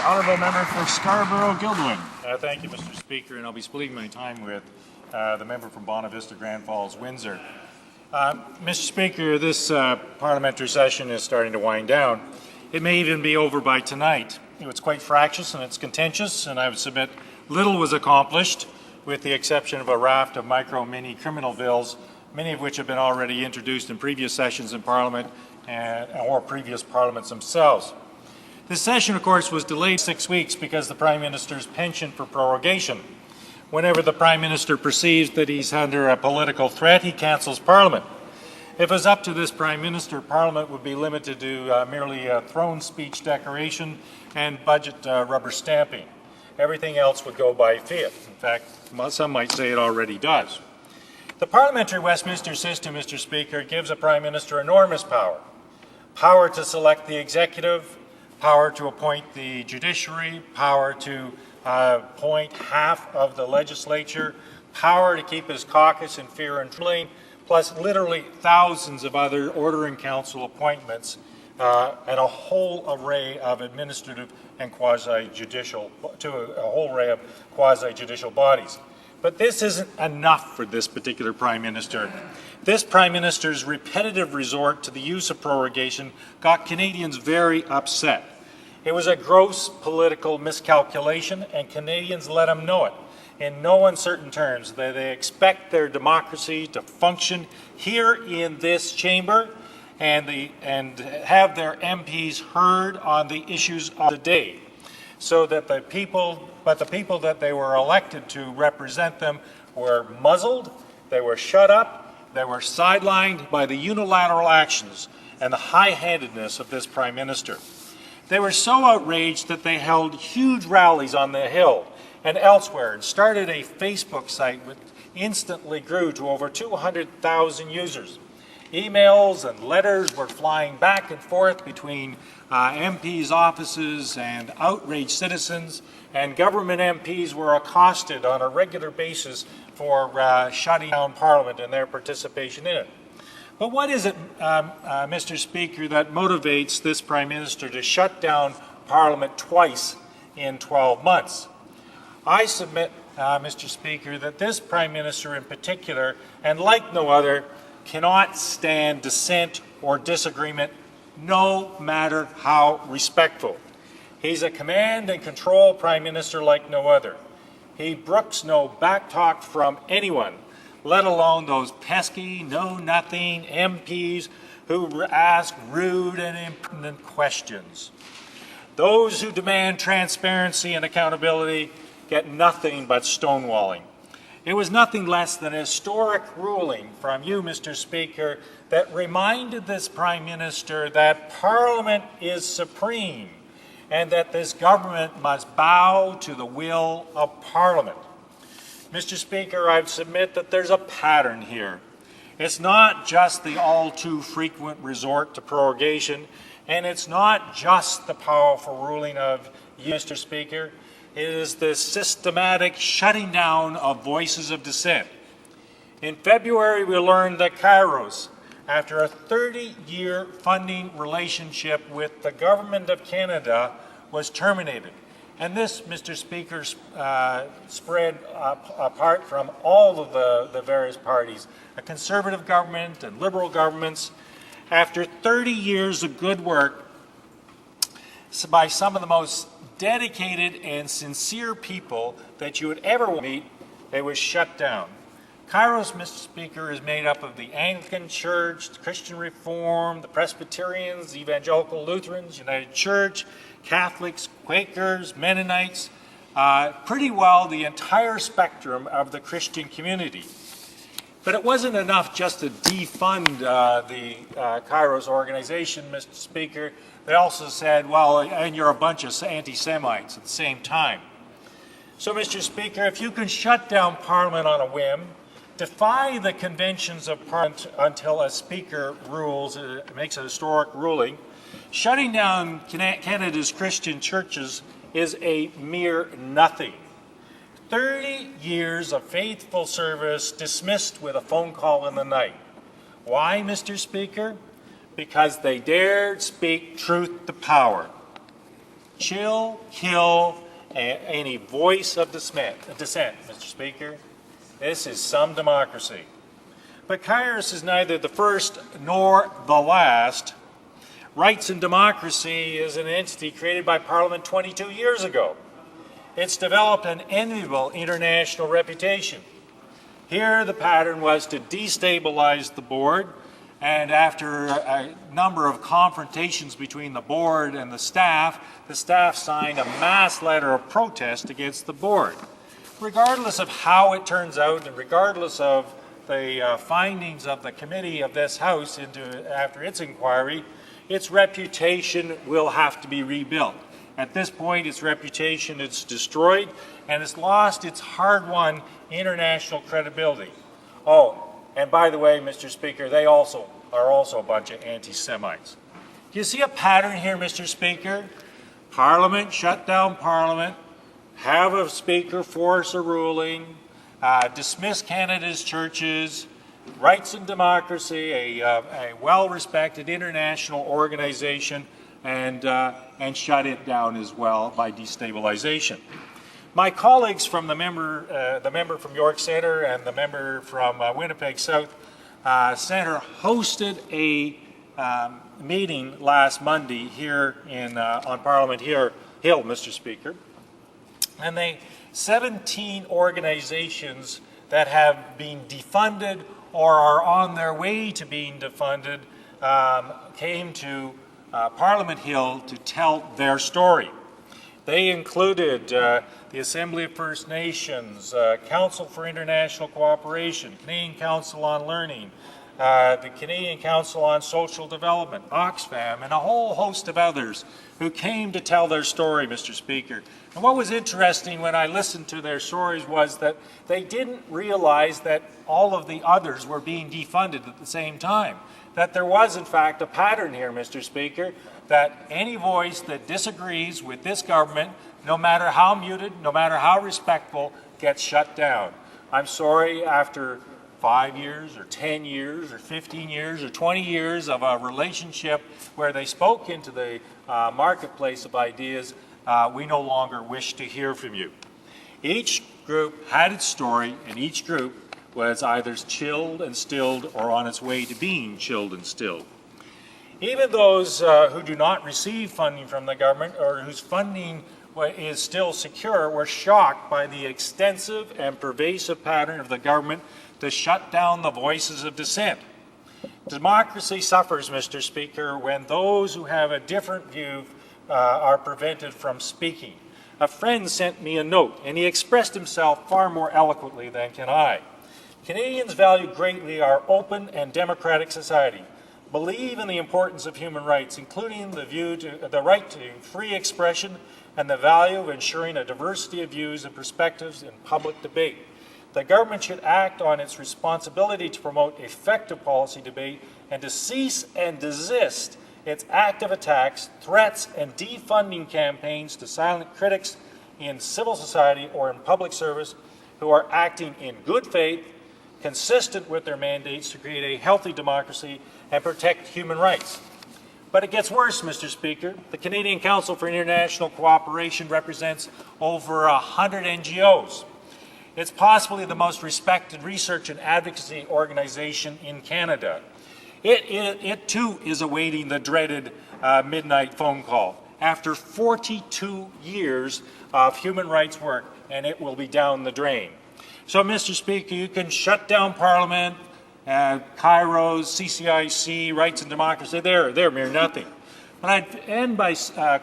Honourable Member for Scarborough-Guildwood. Thank you, Mr. Speaker, and I'll be splitting my time with the member from Bonavista, Grand Falls, Windsor. Mr. Speaker, this parliamentary session is starting to wind down. It may even be over by tonight. It's quite fractious and it's contentious, and I would submit little was accomplished with the exception of a raft of mini criminal bills, many of which have been already introduced in previous sessions in Parliament or previous parliaments themselves. This session, of course, was delayed 6 weeks because the Prime Minister's penchant for prorogation. Whenever the Prime Minister perceives that he's under a political threat, he cancels Parliament. If it was up to this Prime Minister, Parliament would be limited to merely a throne speech decoration and budget rubber stamping. Everything else would go by fiat. In fact, some might say it already does. The parliamentary Westminster system, Mr. Speaker, gives a Prime Minister enormous power. Power to select the executive, power to appoint the judiciary, power to appoint half of the legislature, power to keep his caucus in fear and trembling, plus literally thousands of other order and council appointments and a whole array of administrative and quasi-judicial, bodies. But this isn't enough for this particular Prime Minister. This Prime Minister's repetitive resort to the use of prorogation got Canadians very upset. It was a gross political miscalculation, and Canadians let him know it in no uncertain terms that they expect their democracy to function here in this chamber and have their MPs heard on the issues of the day, so that the people that they were elected to represent them were muzzled, they were shut up, they were sidelined by the unilateral actions and the high-handedness of this Prime Minister. They were so outraged that they held huge rallies on the Hill and elsewhere and started a Facebook site which instantly grew to over 200,000 users. Emails and letters were flying back and forth between MPs' offices and outraged citizens, and government MPs were accosted on a regular basis for shutting down Parliament and their participation in it. But what is it, Mr. Speaker, that motivates this Prime Minister to shut down Parliament twice in 12 months? I submit, Mr. Speaker, that this Prime Minister in particular, and like no other, cannot stand dissent or disagreement, no matter how respectful. He's a command and control Prime Minister like no other. He brooks no backtalk from anyone, let alone those pesky, know-nothing MPs who ask rude and impertinent questions. Those who demand transparency and accountability get nothing but stonewalling. It was nothing less than a historic ruling from you, Mr. Speaker, that reminded this Prime Minister that Parliament is supreme and that this government must bow to the will of Parliament. Mr. Speaker, I submit that there's a pattern here. It's not just the all too frequent resort to prorogation, and it's not just the powerful ruling of you, Mr. Speaker. It is the systematic shutting down of voices of dissent. In February, we learned that Kairos, after a 30-year funding relationship with the Government of Canada, was terminated. And this, Mr. Speaker, spread apart from all of the various parties, a Conservative government and Liberal governments. After 30 years of good work by some of the most dedicated and sincere people that you would ever meet, it was shut down. Kairos, Mr. Speaker, is made up of the Anglican Church, the Christian Reformed, the Presbyterians, the Evangelical Lutherans, United Church, Catholics, Quakers, Mennonites, pretty well the entire spectrum of the Christian community. But it wasn't enough just to defund the Kairos organization, Mr. Speaker. They also said, well, and you're a bunch of anti-Semites at the same time. So, Mr. Speaker, if you can shut down Parliament on a whim, defy the conventions of Parliament until a Speaker rules, makes a historic ruling, shutting down Canada's Christian churches is a mere nothing. 30 years of faithful service dismissed with a phone call in the night. Why, Mr. Speaker? Because they dared speak truth to power. Chill, kill any voice of dissent, Mr. Speaker. This is some democracy. But Kairos is neither the first nor the last. Rights and democracy is an entity created by Parliament 22 years ago. It's developed an enviable international reputation. Here the pattern was to destabilize the board, and after a number of confrontations between the board and the staff signed a mass letter of protest against the board. Regardless of how it turns out, and regardless of the findings of the committee of this House after its inquiry, its reputation will have to be rebuilt. At this point, its reputation is destroyed, and it's lost its hard-won international credibility. Oh, and by the way, Mr. Speaker, they are also a bunch of anti-Semites. Do you see a pattern here, Mr. Speaker? Parliament, shut down Parliament, have a Speaker force a ruling, dismiss Canada's churches, rights and democracy, a well-respected international organization, and shut it down as well by destabilization. My colleagues from the member from York Centre and the member from Winnipeg South Centre hosted a meeting last Monday here on Parliament Hill, Mr. Speaker, and 17 organizations that have been defunded or are on their way to being defunded came to Parliament Hill to tell their story. They included the Assembly of First Nations, Council for International Cooperation, Canadian Council on Learning, the Canadian Council on Social Development, Oxfam, and a whole host of others who came to tell their story, Mr. Speaker. And what was interesting when I listened to their stories was that they didn't realize that all of the others were being defunded at the same time. That there was, in fact, a pattern here, Mr. Speaker, that any voice that disagrees with this government, no matter how muted, no matter how respectful, gets shut down. I'm sorry, after 5 years or 10 years or 15 years or 20 years of a relationship where they spoke into the marketplace of ideas, we no longer wish to hear from you. Each group had its story, and each group was either chilled and stilled or on its way to being chilled and stilled. Even those who do not receive funding from the government or whose funding is still secure were shocked by the extensive and pervasive pattern of the government to shut down the voices of dissent. Democracy suffers, Mr. Speaker, when those who have a different view are prevented from speaking. A friend sent me a note, and he expressed himself far more eloquently than can I. Canadians value greatly our open and democratic society, believe in the importance of human rights, including the right to free expression and the value of ensuring a diversity of views and perspectives in public debate. The government should act on its responsibility to promote effective policy debate and to cease and desist its active attacks, threats, and defunding campaigns to silent critics in civil society or in public service who are acting in good faith, consistent with their mandates to create a healthy democracy and protect human rights. But it gets worse, Mr. Speaker. The Canadian Council for International Cooperation represents over 100 NGOs. It's possibly the most respected research and advocacy organization in Canada. It too is awaiting the dreaded midnight phone call after 42 years of human rights work, and it will be down the drain. So, Mr. Speaker, you can shut down Parliament, Kairos, CCIC, Rights and Democracy, they're mere nothing. But I'd end by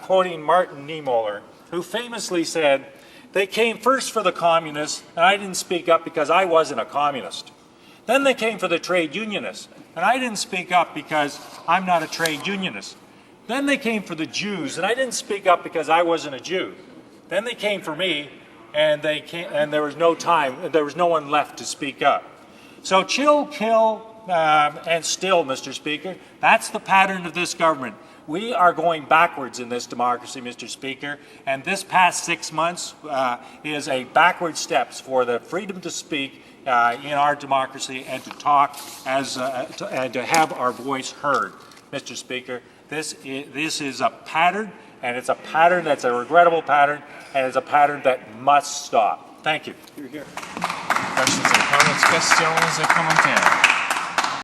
quoting Martin Niemöller, who famously said, "They came first for the communists, and I didn't speak up because I wasn't a communist. Then they came for the trade unionists, and I didn't speak up because I'm not a trade unionist. Then they came for the Jews, and I didn't speak up because I wasn't a Jew. Then they came for me, and there was no time, there was no one left to speak up." So chill, kill, and still, Mr. Speaker, that's the pattern of this government. We are going backwards in this democracy, Mr. Speaker, and this past 6 months is a backward steps for the freedom to speak in our democracy and to talk and to have our voice heard, Mr. Speaker. This is a pattern, And it's a pattern that's a regrettable pattern, and it's a pattern that must stop. Thank you. Questions et comments, questions et commentaires.